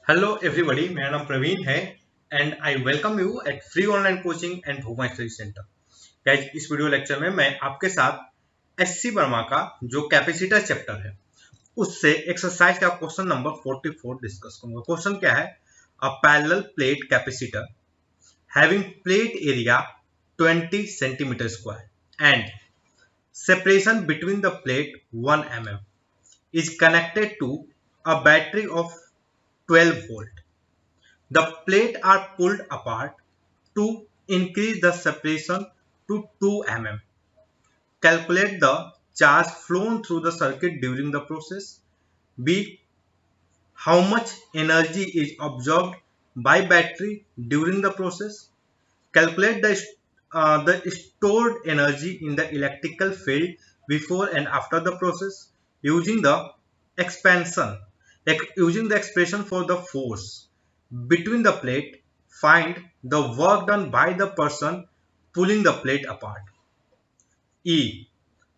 Hello everybody, मेरा नाम प्रवीण है and I welcome you at free online coaching and Bhuma study centre. Guys, इस video lecture में मैं आपके साथ एससी वर्मा का जो कैपेसिटर चैप्टर है उससे एक्सरसाइज का क्वेश्चन नंबर 44 डिस्कस करूंगा। क्वेश्चन क्या है? अ parallel plate capacitor having plate area 20 centimetre square and separation between the plate 1 mm is connected to a battery of 12 volt. The plates are pulled apart to increase the separation to 2 mm. Calculate the charge flown through the circuit during the process. B. How much energy is absorbed by battery during the process. Calculate the stored energy in the electrical field before and after the process using the expansion, using the expression for the force between the plate. Find the work done by the person pulling the plate apart. E.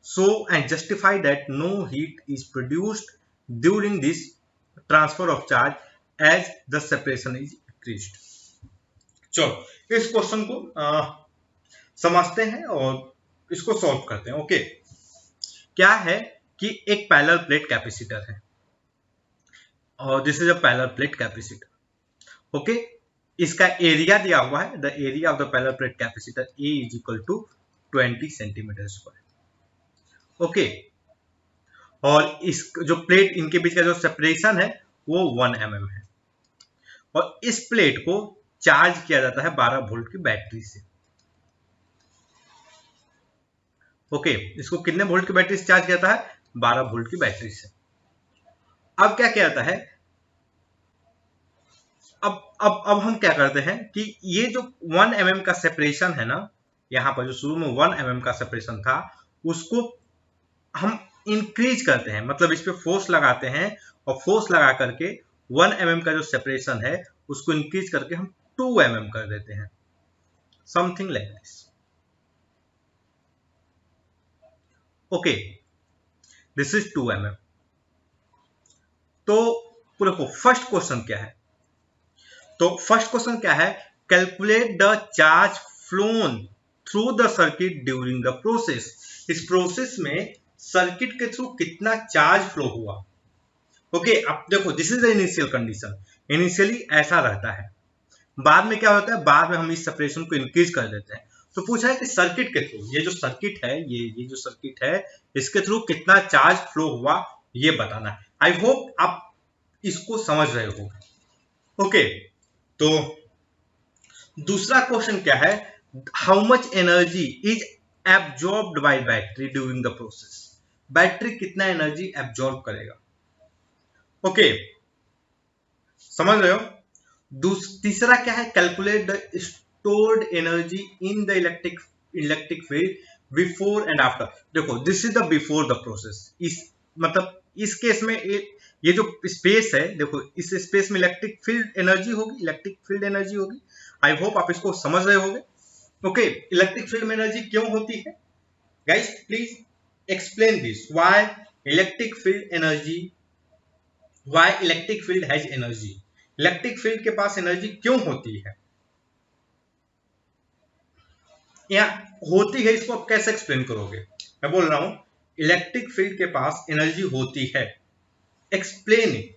Show and justify that no heat is produced during this transfer of charge as the separation is increased. चलो इस question को समझते हैं और इसको solve करते हैं। Okay, क्या है कि एक पैरेलल प्लेट कैपेसिटर है और this is a parallel plate capacitor. Okay, इसका एरिया दिया हुआ है, the area of the parallel plate capacitor A is equal to 20 centimetre square. Okay, और इस जो प्लेट इनके बीच का जो सेपरेशन है वो 1 mm है और इस प्लेट को चार्ज किया जाता है 12 वोल्ट की बैटरी से। ओके, इसको कितने वोल्ट की बैटरी से चार्ज किया जाता है? 12 वोल्ट की बैटरी से। अब क्या किया जाता है? अब हम क्या करते हैं कि ये जो 1 mm का सेपरेशन है ना, यहां पर जो शुरू में 1 mm का सेपरेशन था उसको हम इंक्रीज करते हैं, मतलब इस पे फोर्स लगाते हैं और फोर्स लगा करके 1 mm का जो सेपरेशन है उसको इंक्रीज करके हम 2 mm कर देते हैं, something like this. Okay, this is 2 mm। तो देखो फर्स्ट क्वेश्चन क्या है? तो फर्स्ट क्वेश्चन क्या है? Calculate the charge flown through the circuit during the process. इस प्रोसेस में सर्किट के थ्रू कितना चार्ज फ्लो हुआ। ओके, अब देखो this is the initial condition. Initially ऐसा रहता है, बाद में क्या होता है? बाद में हम इस सेपरेशन को इंक्रीज कर देते हैं। तो पूछा है कि सर्किट के थ्रू, ये जो सर्किट है, ये जो सर्किट है इसके थ्रू कितना चार्ज फ्लो हुआ ये बताना है। आई होप आप इसको समझ रहे हो। ओके, तो दूसरा क्वेश्चन क्या है? How much energy is absorbed by battery during the process. Battery कितना एनर्जी एब्जॉर्ब करेगा। ओके, समझ रहे हो? तीसरा क्या है? Calculate the stored energy in the electric field before and after. देखो this is the before the process. इस मतलब इस केस में ये जो स्पेस है, देखो इस स्पेस में इलेक्ट्रिक फील्ड एनर्जी होगी। आई होप आप इसको समझ रहे होंगे। ओके, इलेक्ट्रिक फील्ड में एनर्जी क्यों होती है? Guys please explain this. Why electric field has energy. Electric field के पास एनर्जी क्यों होती है या होती है, इसको आप कैसे एक्सप्लेन करोगे? मैं बोल रहा हूं इलेक्ट्रिक फील्ड के पास एनर्जी होती है। Explain it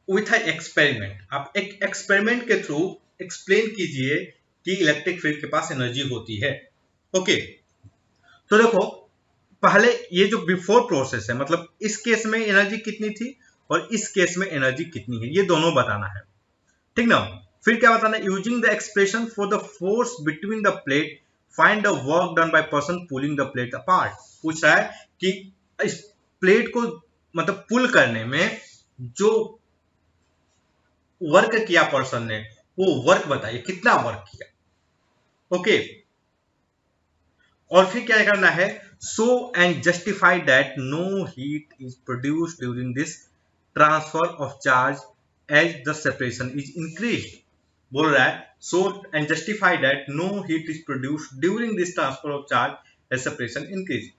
with a experiment. आप एक एक्सपेरिमेंट के थ्रू एक्सप्लेन कीजिए कि इलेक्ट्रिक फील्ड के पास एनर्जी होती है। ओके, तो देखो पहले ये जो बिफोर प्रोसेस है, मतलब इस केस में एनर्जी कितनी थी और इस केस में एनर्जी कितनी है, ये दोनों बताना है, ठीक ना? फिर क्या बताना है? Using the expression for the force between the plate find the work done by person pulling the plate apart. पूछ रहा है कि इस प्लेट को मतलब पुल करने में जो वर्क किया पर्सन ने, वो वर्क बताइए कितना वर्क किया। ओके, और फिर क्या करना है? Show and justify that no heat is produced during this transfer of charge as the separation is increased. बोल रहा है show and justify that no heat is produced during this transfer of charge as separation increase.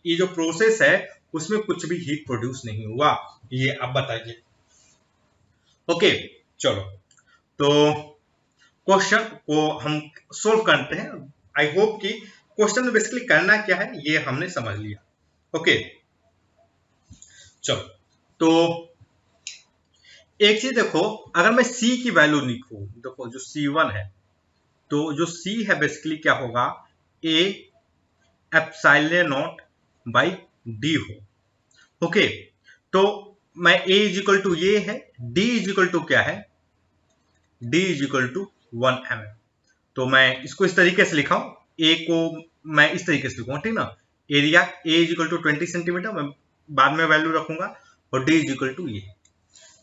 ये जो process है उसमें कुछ भी heat produce नहीं हुआ, ये आप बताइए। ओके, चलो तो क्वेश्चन को हम सोल्व करते हैं। आई होप कि क्वेश्चन में बेसिकली करना क्या है ये हमने समझ लिया। ओके, चलो तो एक चीज देखो, अगर मैं c की वैल्यू लिखूं, देखो जो c1 है, तो जो c है बेसिकली क्या होगा, a epsilon naught by D हो। ओके, तो मैं a इज इक्वल टू ये है, d इज इक्वल टू क्या है, d is equal to 1 mm। तो मैं इसको इस तरीके से लिखा हूं, a को मैं इस तरीके से लिखूंगा, ठीक ना। Area a is equal to 20 centimetre, मैं बाद में वैल्यू रखूंगा, और d इज इक्वल टू ये,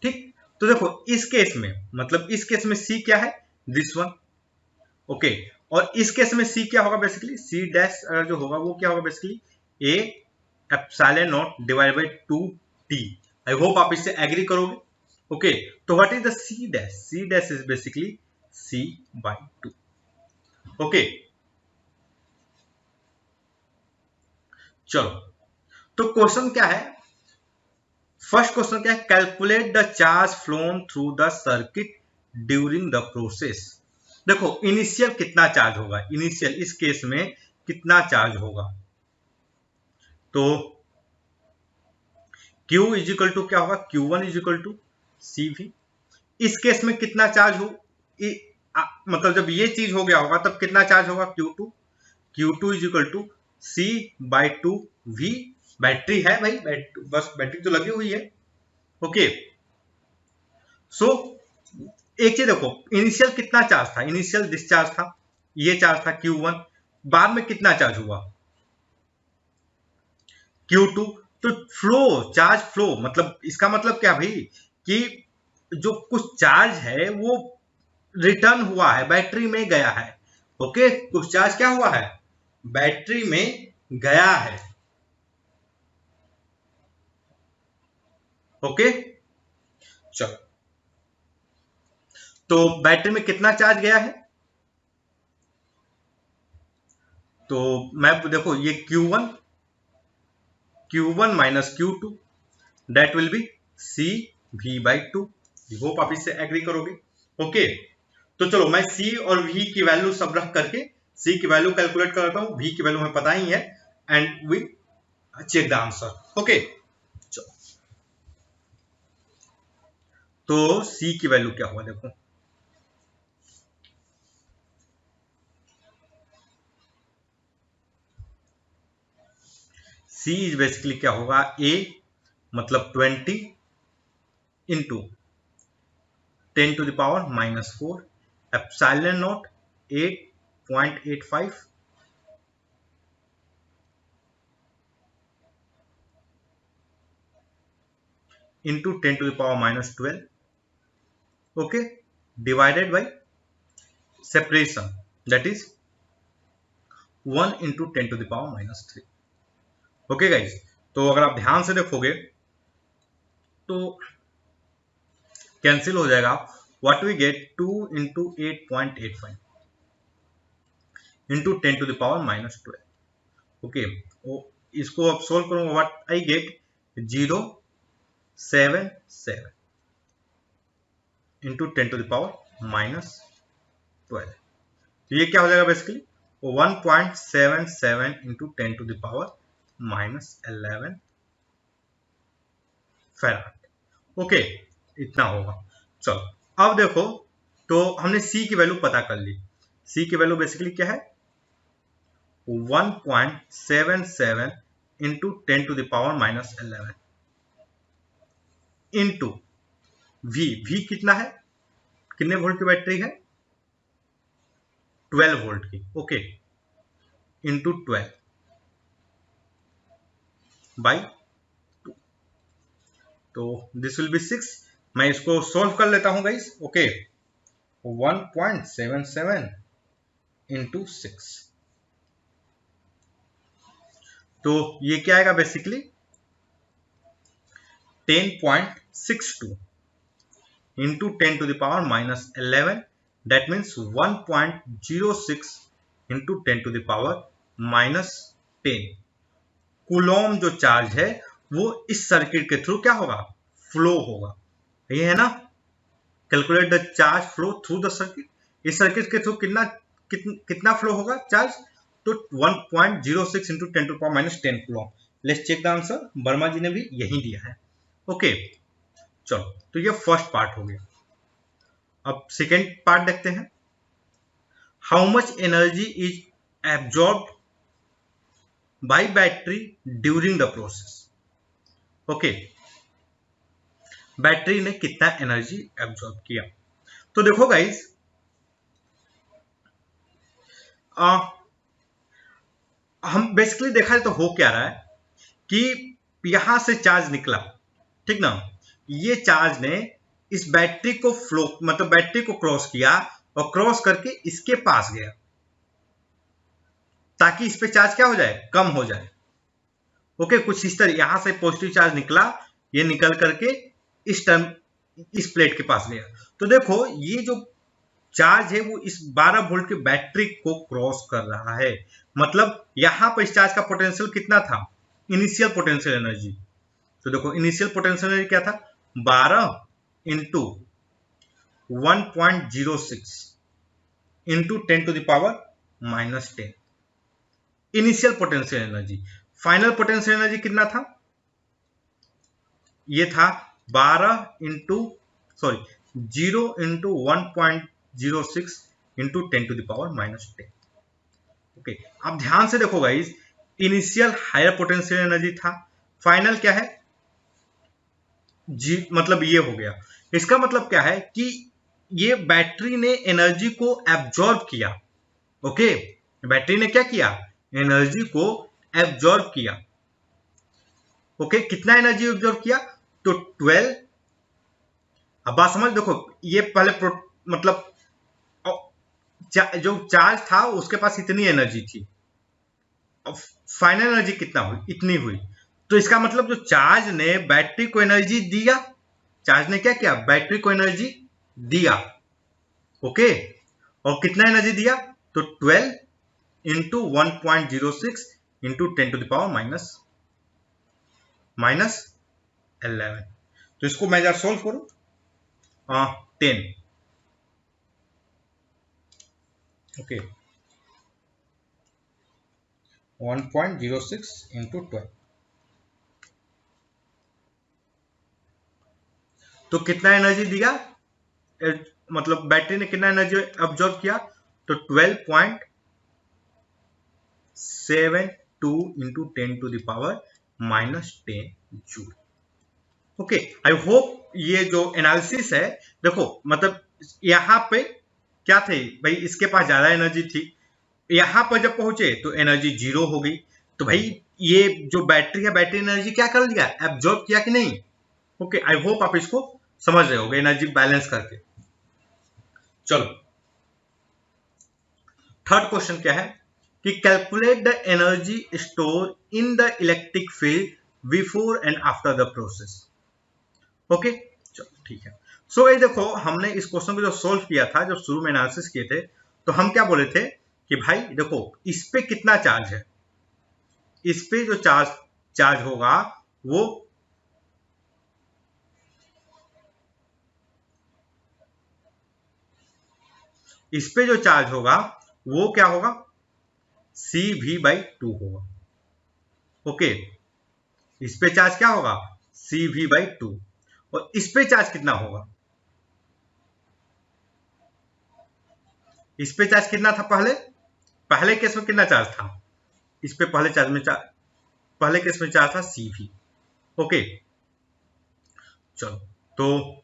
ठीक। तो देखो इस केस में, मतलब इस केस में c क्या है, दिस वन। ओके, और इस केस में c क्या होगा, बेसिकली c डैश जो होगा वो क्या होगा, basically a epsilon not divide by 2t। I hope आप इससे एग्री करोगे। ओके, तो what is the c dash, c dash is basically c by 2। Okay, चलो तो क्वेश्चन क्या है, फर्स्ट क्वेश्चन क्या है, calculate the charge flown through the circuit during the process. देखो इनिशियल कितना चार्ज होगा, इनिशियल इस केस में कितना चार्ज होगा, तो Q इज इक्वल टू क्या होगा, Q1 is equal to CV। इस केस में कितना चार्ज हो, मतलब जब ये चीज हो गया होगा तब कितना चार्ज होगा, Q2। Q2 is equal to C by 2V। Battery है भाई, बस बैटरी तो लगी हुई है। ओके, सो एक चीज देखो, इनिशियल कितना चार्ज था, इनिशियल डिस्चार्ज था, ये चार्ज था Q1, बाद में कितना चार्ज हुआ, Q2। तो फ्लो, चार्ज फ्लो, मतलब इसका मतलब क्या भाई, कि जो कुछ चार्ज है वो रिटर्न हुआ है, बैटरी में गया है। ओके, कुछ चार्ज क्या हुआ है, बैटरी में गया है। ओके, चलो तो बैटरी में कितना चार्ज गया है, तो मैं देखो ये Q1, Q1 minus Q2 that will be CV by 2। Hope आप इससे एग्री करोगे। ओके, तो चलो मैं C और V की वैल्यू सब रख करके C की वैल्यू कैलकुलेट करता हूं, V की वैल्यू हमें पता ही है, and we check the answer. Okay, तो C की वैल्यू क्या होगा, देखो C इज बेसिकली क्या होगा, A मतलब 20 into 10 to the power minus 4 epsilon naught 8.85 into 10 to the power minus 12, okay, divided by separation, that is 1 into 10 to the power minus 3। Okay guys, तो अगर आप ध्यान से देखोगे तो कैंसिल हो जाएगा, what we get 2 into 8.85 into 10 to the power minus 12। Okay, इसको अब सोल्व करूंगा, what I get 0.77 into 10 to the power minus 12। तो ये क्या हो जाएगा, basically 1.77 into 10 to the power minus 11 farad. Okay, इतना होगा। चलो अब देखो, तो हमने C की वैल्यू पता कर ली। C की वैल्यू बेसिकली क्या है, 1.77 into 10 to the power minus 11 into V कितना है, कितने वोल्ट की बैटरी है, 12 वोल्ट की। ओके, इंटू 12 बाई 2, तो दिस विल बी 6। मैं इसको सोल्व कर लेता हूं गाइस। ओके, 1.77 इंटू 6, तो ये क्या आएगा, basically 10.62 into 10 to the power minus 11, that means 1.06 into 10 to the power minus 10 coulomb जो चार्ज है वो इस सर्किट के थ्रू क्या होगा, फ्लो होगा। ये है ना। Calculate the charge flow through the circuit, इस सर्किट के थ्रू कितना फ्लो होगा चार्ज, तो 1.06 into 10⁻⁻10 coulomb. Let's check the answer, Verma ji ने भी यही दिया है। ओके चलो, तो ये फर्स्ट पार्ट हो गया। अब सेकेंड पार्ट देखते हैं। How much energy is absorbed by battery during the process. Okay, battery ने कितना एनर्जी एब्जॉर्ब किया। तो देखो गाइस, हम बेसिकली देखा है तो हो क्या रहा है कि यहां से चार्ज निकला, ठीक ना, ये चार्ज ने इस बैटरी को फ्लो मतलब बैटरी को क्रॉस किया और क्रॉस करके इसके पास गया ताकि इस पे चार्ज क्या हो जाए, कम हो जाए। ओके, कुछ इस तरह यहां से पॉजिटिव चार्ज निकला, ये निकल करके इस प्लेट के पास गया। तो देखो ये जो चार्ज है वो इस 12 वोल्ट की बैटरी को क्रॉस कर रहा है, मतलब यहां पर इस चार्ज का पोटेंशियल कितना था, इनिशियल पोटेंशियल एनर्जी। तो देखो इनिशियल पोटेंशियल एनर्जी क्या था, 12 into 1.06 into 10⁻⁻10 initial potential energy. Final potential energy कितना था, ये था 12 इंटू 0 इंटू 1.06 इंटू 10⁻⁻10। ओके, अब ध्यान से देखो guys, initial higher potential energy था, फाइनल क्या है जी, मतलब ये हो गया। इसका मतलब क्या है कि ये बैटरी ने एनर्जी को एब्जॉर्ब किया। ओके, बैटरी ने क्या किया, एनर्जी को एब्जॉर्ब किया। ओके, कितना एनर्जी एब्जॉर्ब किया, तो 12। अब बात समझ, देखो ये पहले मतलब जो चार्ज था उसके पास इतनी एनर्जी थी, फाइनल एनर्जी कितना हुई, इतनी हुई। तो इसका मतलब जो चार्ज ने बैटरी को एनर्जी दिया, चार्ज ने क्या किया, बैटरी को एनर्जी दिया। ओके, और कितना एनर्जी दिया, तो 12 इंटू 1.06 इंटू 10⁻⁻11। तो इसको मैं जरा सोल्व करूं, 10। ओके, 1.06 इंटू 12, तो कितना एनर्जी दिया, मतलब बैटरी ने कितना एनर्जी अब्जॉर्ब किया, तो 12.72 into 10⁻⁻10 joule. Okay, I hope ये जो एनालिसिस है, देखो मतलब यहां पे क्या थे भाई, इसके पास ज्यादा एनर्जी थी, यहां पर जब पहुंचे तो एनर्जी 0 हो गई। तो भाई ये जो बैटरी है, बैटरी एनर्जी क्या कर लिया, एब्जॉर्ब किया कि नहीं। ओके, आई होप आप इसको समझ रहे होगे एनर्जी बैलेंस करके। चलो, थर्ड क्वेश्चन क्या है कि calculate the energy store in the electric field before and after the process. Okay, चलो ठीक है। सो ये देखो, हमने इस क्वेश्चन को जो सोल्व किया था, जब शुरू में एनालिसिस किए थे, तो हम क्या बोले थे कि भाई देखो इस पे कितना चार्ज है, इस पे जो चार्ज होगा वो इस पे जो चार्ज होगा वो क्या होगा, CV/2 होगा। ओके, इस पे चार्ज क्या होगा, CV/2, और इस पे चार्ज कितना होगा, इस पे चार्ज कितना था, पहले केस में कितना चार्ज था, इस पे पहले केस में चार्ज था CV। ओके, चलो, तो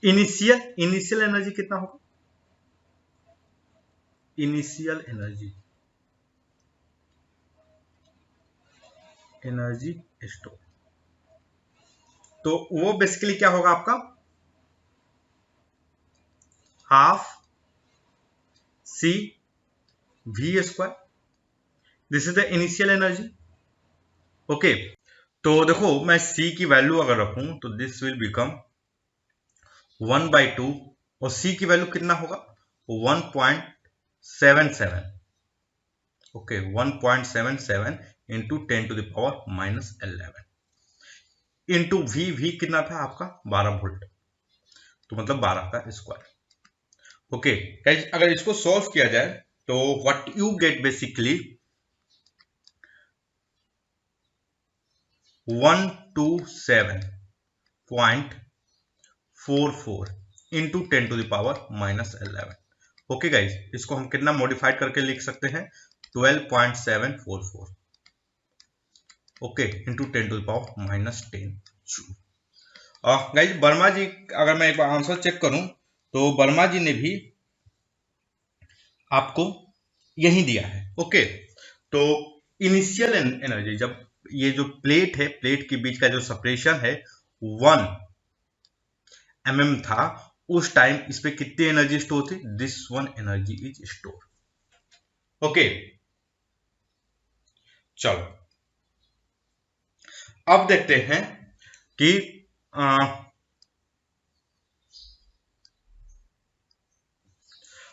इनिशियल एनर्जी कितना होगा, इनिशियल एनर्जी स्टोर, तो वो बेसिकली क्या होगा आपका, half CV², this is the initial energy. Okay, तो देखो मैं C की वैल्यू अगर रखूं तो दिस विल बिकम 1/2, और C की वैल्यू कितना होगा, 1.77। ओके, 1.77 इंटू 10⁻⁻11 इंटू V कितना था आपका, 12 वोल्ट। तो मतलब 12 का स्क्वायर। ओके गाइस, अगर इसको सॉल्व किया जाए तो what you get basically 127.44 into 10⁻⁻11। Okay guys, इसको हम कितना मॉडिफाइड करके लिख सकते हैं 12.744 okay into 10⁻⁻10 joule. Guys Verma ji, अगर मैं एक बार आंसर चेक करूं तो वर्मा जी ने भी आपको यही दिया है। ओके, तो इनिशियल एनर्जी, जब ये जो प्लेट है, प्लेट के बीच का जो सेपरेशन है 1 mm था, उस टाइम इस पे कितनी एनर्जी स्टोर थी, this one energy is store. Okay चलो अब देखते हैं कि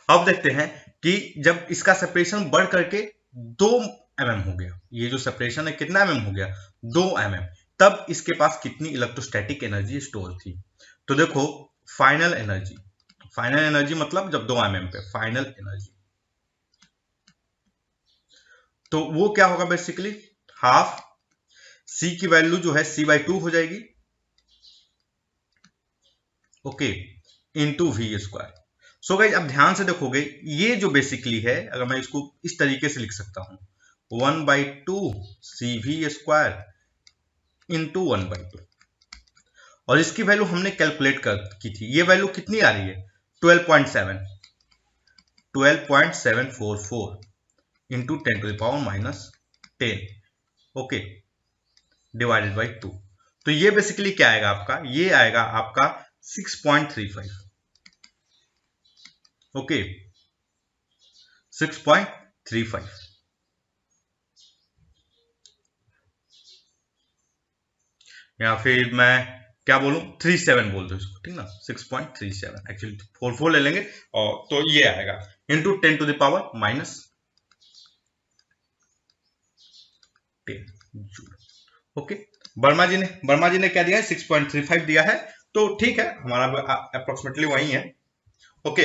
अब देखते हैं कि जब इसका सेपरेशन बढ़ करके 2 mm हो गया, ये जो सेपरेशन है कितना mm हो गया 2 mm, तब इसके पास कितनी इलेक्ट्रोस्टैटिक एनर्जी स्टोर थी। तो देखो फाइनल एनर्जी मतलब जब 2 mm पे फाइनल एनर्जी, तो वो क्या होगा बेसिकली हाफ C की वैल्यू जो है C/2 हो जाएगी, okay, into V square. So guys अब ध्यान से देखोगे, ये जो बेसिकली है, अगर मैं इसको इस तरीके से लिख सकता हूं 1/2 CV² इंटू 1/2, और इसकी वैल्यू हमने कैलकुलेट की थी, ये वैल्यू कितनी आ रही है 12.744 इंटू 10⁻⁻10 ओके डिवाइडेड बाई 2। तो ये बेसिकली क्या आएगा आपका, ये आएगा आपका 6.35 ओके 6.35, या फिर मैं क्या बोलूं 37 बोल दो इसको, ठीक ना, 6.37 एक्चुअली 44 ले लेंगे, और तो ये आएगा into 10⁻⁻10 joule. Okay, Verma ji ने क्या दिया है 6.35 दिया है, तो ठीक है, हमारा अप्रोक्सीमेटली वही है। ओके,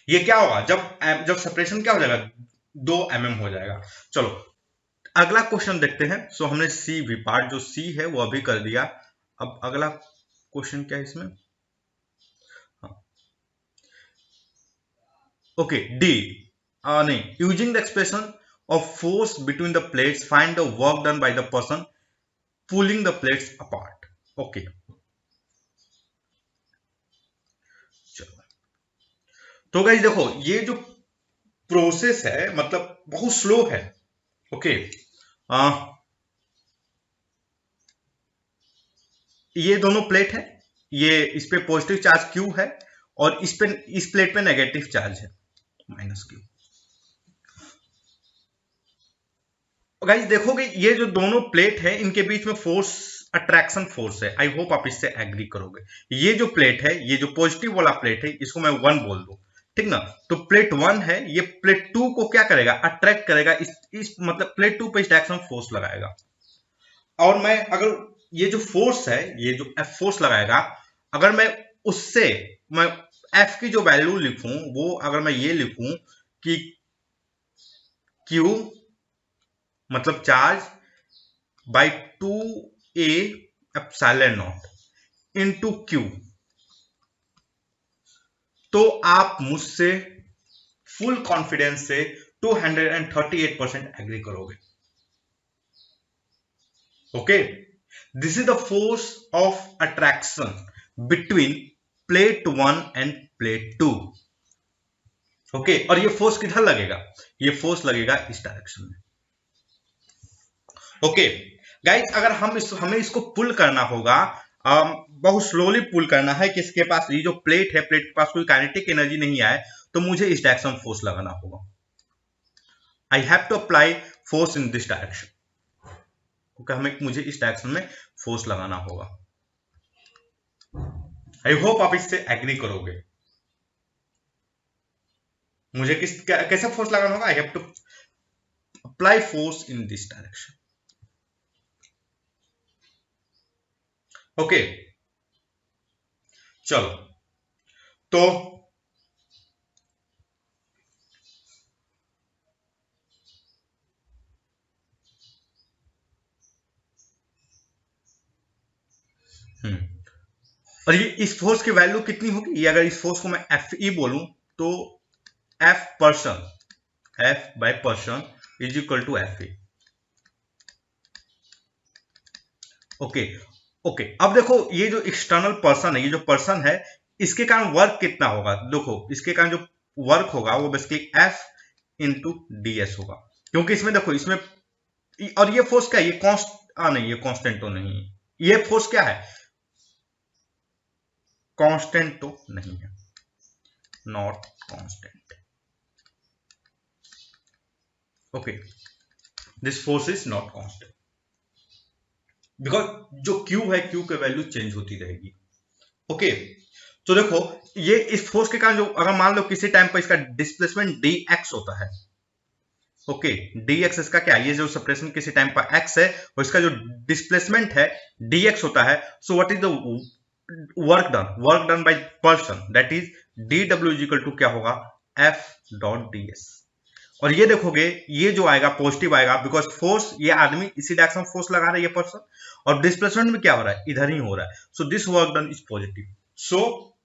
ये क्या होगा जब सेपरेशन क्या हो जाएगा 2 mm हो जाएगा। चलो अगला क्वेश्चन देखते हैं। सो हमने सी भी पार्ट जो सी है वो अभी कर दिया, अब अगला क्वेश्चन क्या है इसमें, ओके डी, नहीं, using the expression of force between the plates find the work done by the person pulling the plates apart. Okay चलो, तो गाइस देखो ये जो प्रोसेस है मतलब बहुत स्लो है। ओके ये दोनों प्लेट है, ये इस पे पॉजिटिव चार्ज Q है और इस प्लेट पे नेगेटिव चार्ज है -Q। गाइस देखोगे ये जो दोनों प्लेट है इनके बीच में फोर्स अट्रैक्शन फोर्स है, आई होप आप इससे एग्री करोगे। ये जो प्लेट है, ये जो पॉजिटिव वाला प्लेट है, इसको मैं 1 बोल दूं, ठीक ना, तो प्लेट 1 है, ये प्लेट 2 को क्या करेगा अट्रैक्ट करेगा, इस मतलब प्लेट 2 पे अट्रैक्शन फोर्स लगाएगा। और मैं अगर ये जो फोर्स है, ये जो F फोर्स लगाएगा, अगर मैं उससे मैं F की जो वैल्यू लिखूं, वो अगर मैं ये लिखूं कि Q मतलब charge by 2a epsilon not into Q, तो आप मुझसे फुल कॉन्फिडेंस से 238% एग्री करोगे। Okay, this is the force of attraction between plate 1 end plate 2। Okay, और ये फोर्स किधर लगेगा, ये फोर्स लगेगा इस डायरेक्शन में। ओके गाइस, अगर हमें इसको पुल करना होगा, बहुत स्लोली पुल करना है कि इसके पास ये जो प्लेट है, प्लेट के पास कोई काइनेटिक एनर्जी नहीं आए, तो मुझे इस डायरेक्शन फोर्स लगाना होगा। I have to apply force in this direction, क्योंकि मुझे इस डायरेक्शन में फोर्स लगाना होगा। आई होप आप इससे एग्री करोगे। मुझे कैसे फोर्स लगाना होगा, I have to apply force in this direction. Okay चलो तो और ये इस फोर्स की वैल्यू कितनी होगी, ये अगर इस फोर्स को मैं एफ ई बोलूं तो F person, F by person is equal to F E. Okay okay, अब देखो ये जो एक्सटर्नल पर्सन है, ये जो पर्सन है, इसके कारण वर्क कितना होगा, देखो इसके कारण जो वर्क होगा वो basically F into D S होगा, क्योंकि इसमें देखो इसमें, और ये फोर्स क्या है, ये नहीं, ये कांस्टेंट तो नहीं है, ये फोर्स क्या है, कांस्टेंट तो नहीं है, not constant. Okay, this force is not constant because जो क्यू है, क्यू की वैल्यू चेंज होती रहेगी। ओके, तो देखो ये इस फोर्स के कारण जो, अगर मान लो किसी टाइम पर इसका डिस्प्लेसमेंट डी एक्स होता है, ओके, डी एक्स इसका क्या है, ये जो सेपरेशन किसी टाइम पर एक्स है और इसका जो डिस्प्लेसमेंट है डी एक्स होता है, so what is the work done by person, that is D W is equal to क्या होगा, एफ डॉट डी एस। और ये देखोगे ये जो आएगा पॉजिटिव आएगा, बिकॉज फोर्स, ये आदमी इसी डायरेक्शन में फोर्स लगा रहा है ये पर्सन, और डिस्प्लेसमेंट में क्या हो रहा है, इधर ही हो रहा है, so this work done is positive, so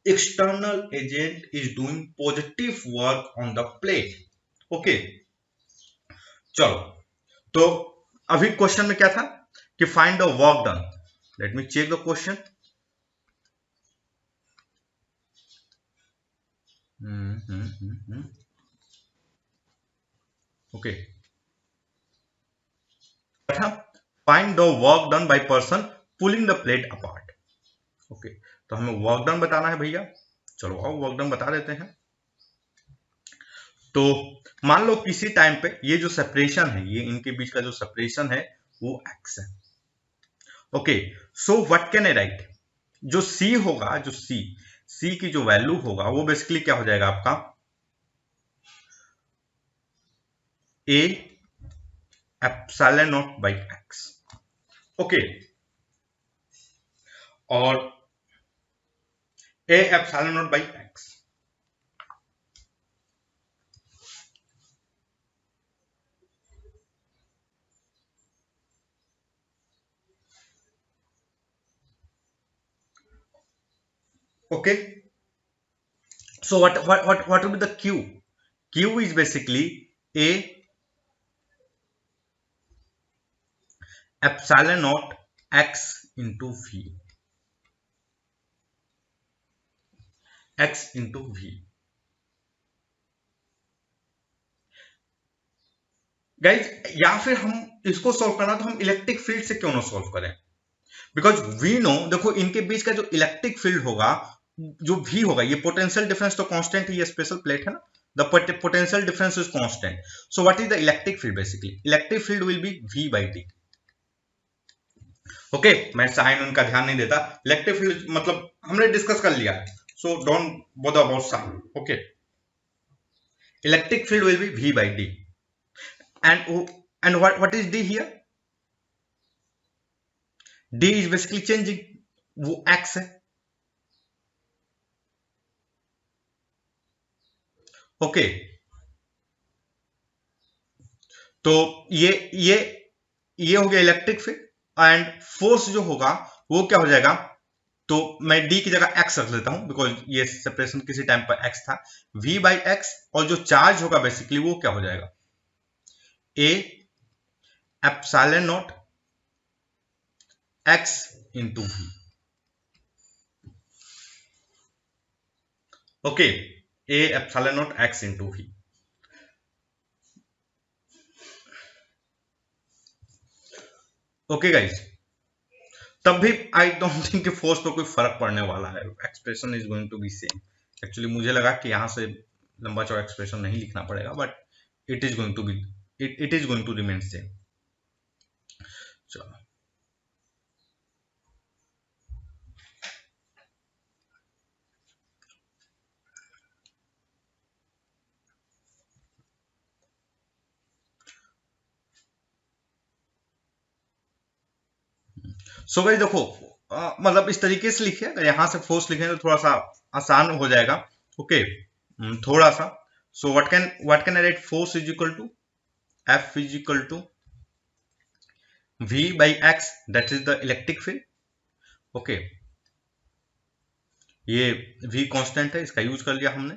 external agent is doing positive work on the plate. Okay, चलो तो अभी क्वेश्चन में क्या था कि find the work done, let me check the question. Okay, find the work done by person pulling the plate apart. Okay, तो हमें work done बताना है भैया, चलो आओ वर्क डन बता देते हैं। तो मान लो किसी टाइम पे ये जो सेपरेशन है, ये इनके बीच का जो सेपरेशन है वो एक्स है। Okay, so what can I right, जो सी होगा, जो सी की जो वैल्यू होगा वो बेसिकली क्या हो जाएगा आपका, A epsilon naught by x. Okay, और A epsilon naught by x, okay, so what will be the q is basically a epsilon naught x into v, x into v। Guys या फिर हम इसको solve करना, तो हम electric field से क्यों ना सॉल्व करें, बिकॉज वी नो, देखो इनके बीच का जो इलेक्ट्रिक फील्ड होगा, जो भी होगा, ये पोटेंशियल डिफरेंस तो कांस्टेंट है, ये स्पेशल प्लेट है ना, the potential difference is constant, so what is the electric field, basically electric field will be v by d। Okay, मैं साइन उनका ध्यान नहीं देता, इलेक्ट्रिक फील्ड मतलब हमने डिस्कस कर लिया, so don't bother about sign. Okay, electric field will be v by d, and what is d here, d is basically changing, वो x है। ओके, तो ये हो गया इलेक्ट्रिक फील्ड, एंड फोर्स जो होगा वो क्या हो जाएगा, तो मैं d की जगह x रख लेता हूं, बिकॉज ये सेपरेशन किसी टाइम पर x था, v बाई एक्स, और जो चार्ज होगा बेसिकली वो क्या हो जाएगा, a epsilon naught x into v। Okay, a epsilon naught x into v। Okay guys, तब भी आई डोंट थिंक कि फोर्स पे कोई फर्क पड़ने वाला है, expression is going to be same. Actually मुझे लगा कि यहां से लंबा चौड़ा एक्सप्रेशन नहीं लिखना पड़ेगा, but it is going to be, it is going to remain same. चलो, सो गाइस देखो, मतलब इस तरीके से लिखे, अगर यहां से फोर्स लिखें तो थोड़ा सा आसान हो जाएगा। ओके, थोड़ा सा। So what can I write? Force is equal to F is equal to V by x, that is the electric field. Okay, ये V कांस्टेंट है, इसका यूज कर लिया हमने।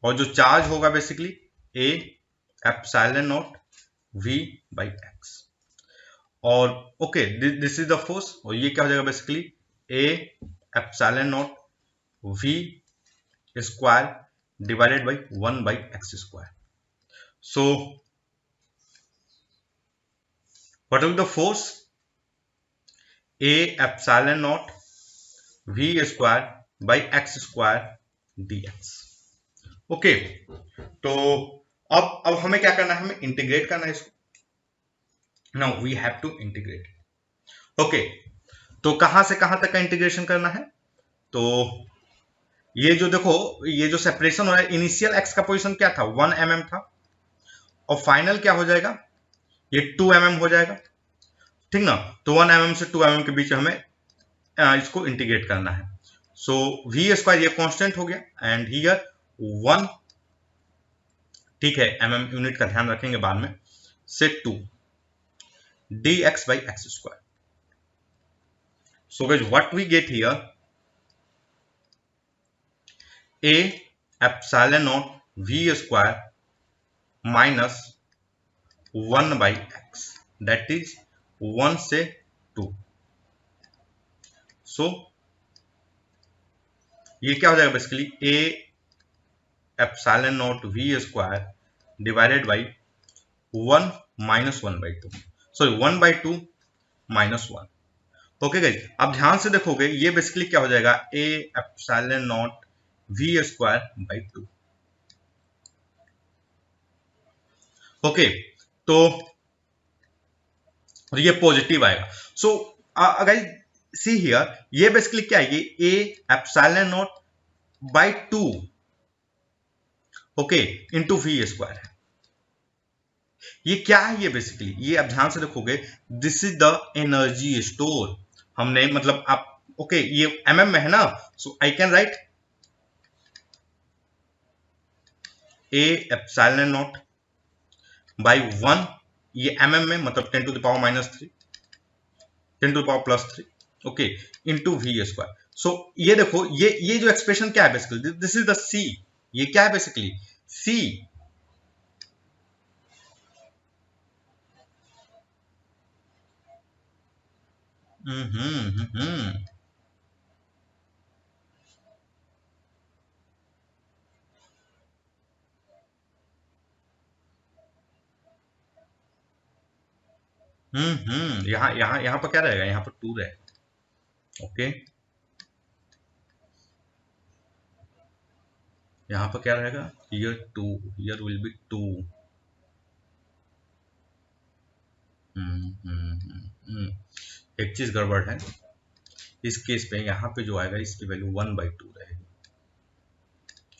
और जो चार्ज होगा basically A epsilon naught V by x. और okay, this is the force, और ये क्या हो जाएगा basically A epsilon naught V square divided by 1 by x square. So what will the force? A epsilon naught V square by x square dx। Okay, तो अब हमें क्या करना है? हमें इंटीग्रेट करना है इसको। Now we have to integrate. Okay, तो कहां से कहां तक का इंटीग्रेशन करना है? तो ये जो देखो, ये जो सेपरेशन हो रहा है, इनिशियल एक्स का पोजीशन क्या था? 1 mm था, और फाइनल क्या हो जाएगा? ये 2 mm हो जाएगा, ठीक ना? तो 1 mm से 2 mm के बीच हमें इसको इंटीग्रेट करना है। सो वी स्क्वायर ये कांस्टेंट हो गया, एंड हियर 1, ठीक है, mm यूनिट का ध्यान रखेंगे बाद में, से 2 dx by x square. So guys, what we get here? A epsilon naught V square minus 1 by x, that is 1 से 2. So ये क्या हो जाएगा basically? A epsilon naught V square divided by 1 minus 1 by 2. Sorry, 1 by 2 minus 1. Okay guys, अब ध्यान से देखोगे, ये बेसिकली क्या हो जाएगा? A epsilon naught V square by 2। Okay, तो ये पॉजिटिव आएगा। सो गाइस सी हियर, ये बेसिकली क्या है? ये A epsilon naught by 2, okay, into V square है। ये क्या है? ये बेसिकली, ये अब ध्यान से देखोगे, this is the energy store. हमने मतलब आप ओके, ये mm में है ना, so I can write A epsilon naught by 1, ये mm में मतलब 10 to the power minus 3, 10 to the power plus 3, okay, into V square. So ये देखो, ये जो एक्सप्रेशन क्या है basically? This is the C। ये क्या है बेसिकली? C। यहाँ यहाँ यहाँ पर क्या रहेगा? यहाँ पर 2 रहेगा। ओके, यहाँ पर क्या रहेगा? Here 2, here will be 2। एक चीज गड़बड़ है इस केस पे, यहाँ पे जो आएगा इसकी वैल्यू 1/2 रहेगी।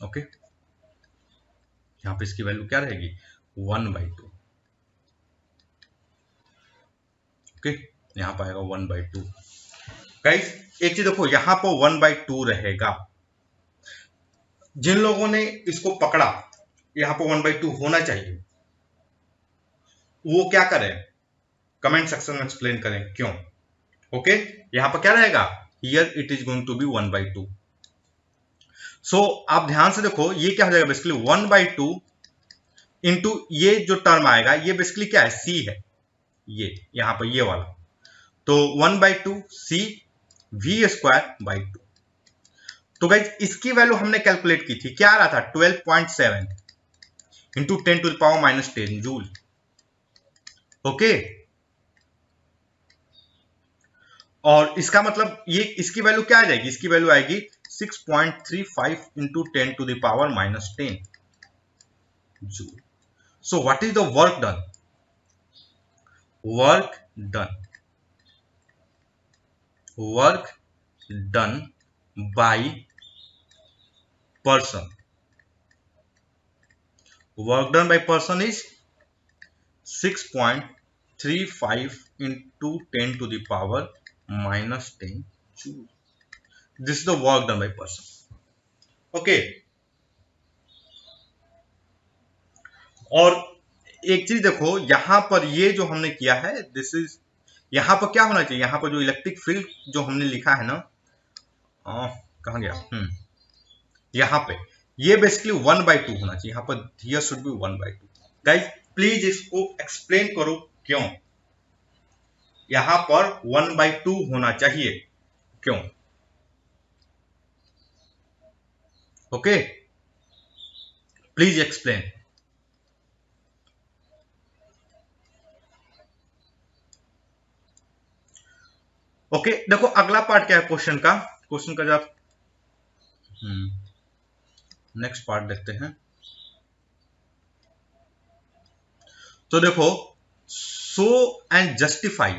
ओके, यहाँ पे इसकी वैल्यू क्या रहेगी? 1/2। ओके, यहाँ पर आएगा 1/2। गाइस एक चीज देखो, यहाँ पर 1/2 रहेगा। जिन लोगों ने इसको पकड़ा यहाँ पर 1/2 होना चाहिए, वो क्या करें? कमेंट सेक्शन में एक्सप्लेन करें क्यों। ओके, यहाँ पर क्या रहेगा? Here it is going to be 1/2। So आप ध्यान से देखो, ये क्या हो जाएगा बेसिकली? 1/2 इंटू ये जो टर्म आएगा, ये बेसिकली क्या है? C है, ये यहां पर ये वाला। तो 1/2 C V स्क्वायर बाई 2। तो गाइज इसकी वैल्यू हमने कैलकुलेट की थी, क्या आ रहा था? 12.7 into 10 to the power minus 10 joule. Okay, और इसका मतलब ये इसकी वैल्यू क्या आ जाएगी? इसकी वैल्यू आएगी 6.35 into 10 to the power minus 10 joule. So what is the work done? Work done by person. Work done by person is 6.35 into 10 to the power minus 10 this is the work done by person. Okay, और एक चीज देखो, यहां पर ये जो हमने किया है, दिस इज, यहां पर क्या होना चाहिए, यहां पर जो इलेक्ट्रिक फील्ड जो हमने लिखा है ना, कहां गया, यहां पे ये बेसिकली 1/2 होना चाहिए, यहां पर here should be 1/2। Guys please इसको एक्सप्लेन करो क्यों यहां पर 1/2 होना चाहिए, क्यों? Okay, please explain. ओके, देखो अगला पार्ट क्या है क्वेश्चन का, क्वेश्चन का जब नेक्स्ट पार्ट देखते हैं। तो देखो, show and justify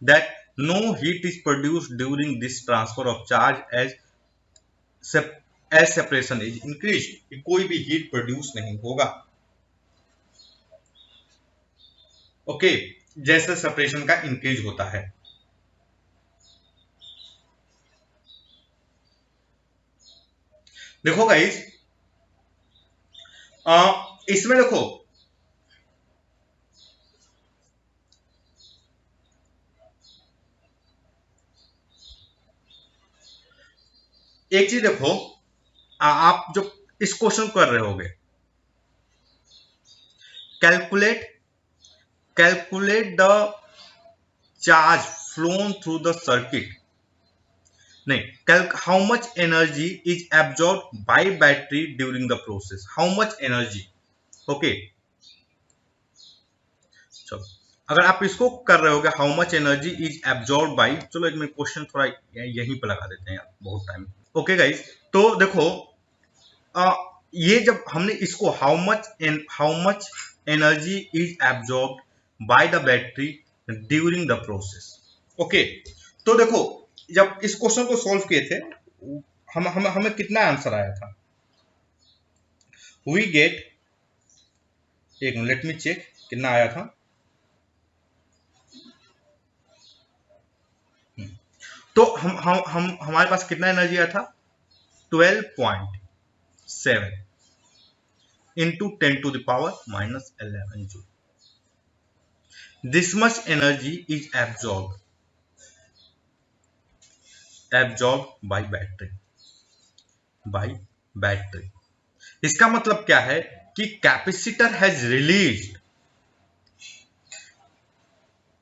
that no heat is produced during this transfer of charge as separation is increase, कोई भी हीट प्रोड्यूस नहीं होगा। ओके, जैसे सेपरेशन का इंक्रीज होता है। देखो गाइस, इसमें देखो एक चीज देखो, आप जो इस क्वेश्चन कर रहे होगे, calculate the charge flown through the circuit, नहीं, how much energy is absorb by battery during the process, how much energy. Okay, चलो अगर आप इसको कर रहे होगे, how much energy is absorb by, चलो एक मिनट क्वेश्चन थोड़ा यहीं पे लगा देते हैं यार, बहुत टाइम। ओके गाइस, तो देखो ये जब हमने इसको how much energy is absorb by the battery during the process. Okay, तो देखो जब इस क्वेश्चन को सॉल्व किए थे, हमें कितना आंसर आया था, वी गेट, एक मिनट लेट मी चेक कितना आया था। तो हम हमारे पास कितना एनर्जी आया था, 12.7 into 10 to the power minus 11 joule. This much energy is absorbed by battery. इसका मतलब क्या है कि capacitor has released,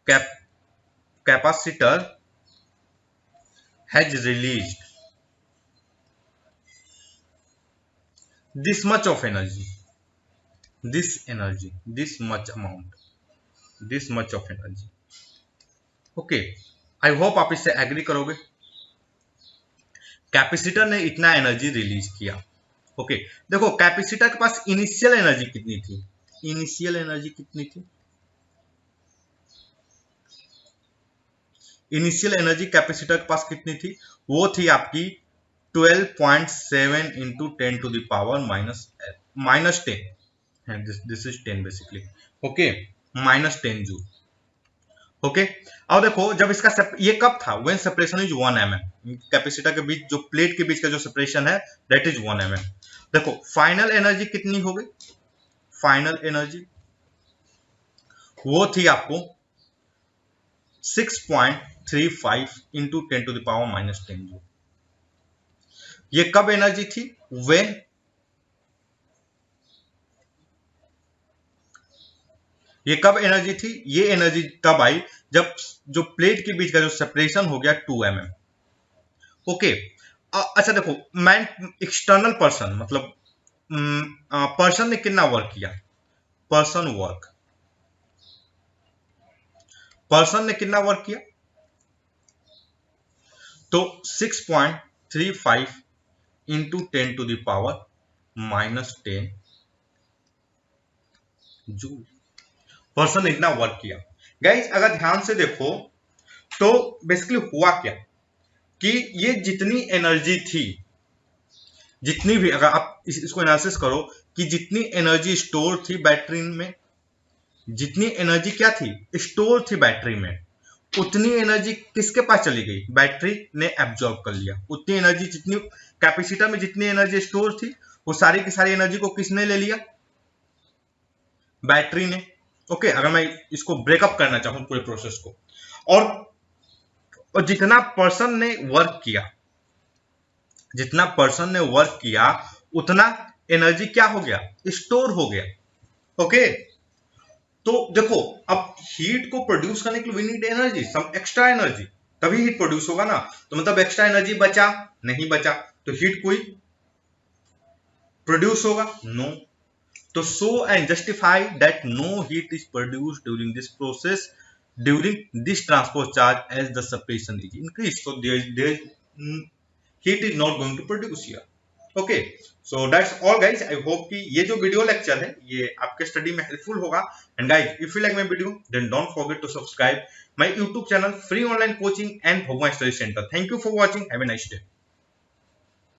capacitor has released this much of energy, this much amount, this much of energy. Okay, I hope आप इससे agree करोगे, capacitor ने इतना एनर्जी रिलीज किया। ओके, देखो कैपेसिटर के पास इनिशियल एनर्जी कितनी थी, इनिशियल एनर्जी कितनी थी, इनिशियल एनर्जी कैपेसिटर के पास कितनी थी, वो थी आपकी 12.7 into 10 to the power minus 10, and this is 10 basically. okay, minus 10 joule. Okay, अब देखो जब इसका ये कब था, when separation is 1 mm, capacitor के बीच जो प्लेट के बीच का जो सेपरेशन है दैट इज 1 mm। देखो फाइनल एनर्जी कितनी हो गई, फाइनल एनर्जी वो थी आपको 6.35 into 10 to the power minus 10 joule. ये कब एनर्जी थी, व्हेन ये कब एनर्जी थी, ये एनर्जी तब आई जब जो प्लेट के बीच का जो सेपरेशन हो गया 2 mm। ओके, अच्छा देखो, मैन एक्सटर्नल पर्सन मतलब पर्सन ने कितना वर्क किया, पर्सन ने कितना वर्क किया, तो 6.35 into 10 to the power minus 10 joule, person ने इतना वर्क किया। गाइस अगर ध्यान से देखो तो बेसिकली हुआ क्या कि ये जितनी एनर्जी थी, जितनी भी, अगर आप इसको एनालिसिस करो कि जितनी एनर्जी स्टोर थी बैटरी में, जितनी एनर्जी क्या थी स्टोर थी बैटरी में, उतनी एनर्जी किसके पास चली गई? बैटरी ने एब्जॉर्ब कर लिया। उतनी एनर्जी जितनी कैपेसिटर में जितनी एनर्जी स्टोर थी वो सारी की सारी एनर्जी को किसने ले लिया? बैटरी ने। ओके, अगर मैं इसको ब्रेकअप करना चाहूं पूरे प्रोसेस को, और जितना पर्सन ने वर्क किया, जितना पर्सन ने वर्क किया उतना एनर्जी क्या हो गया? स्टोर हो गया। ओके, तो देखो अब हीट को प्रोड्यूस करने के लिए we need energy, some extra energy, तभी हीट प्रोड्यूस होगा ना। तो मतलब एक्स्ट्रा एनर्जी बचा नहीं बचा, तो हीट कोई प्रोड्यूस होगा? नो। तो show and justify that no heat is produced during this process during this transport charge as the separation is increased, so there heat is not going to produce here. Okay, so that's all guys. I hope कि ये जो video lecture है ये आपके study में helpful होगा। And guys, if you like my video then don't forget to subscribe my YouTube channel free online coaching and Bhagwan study centre. Thank you for watching, have a nice day.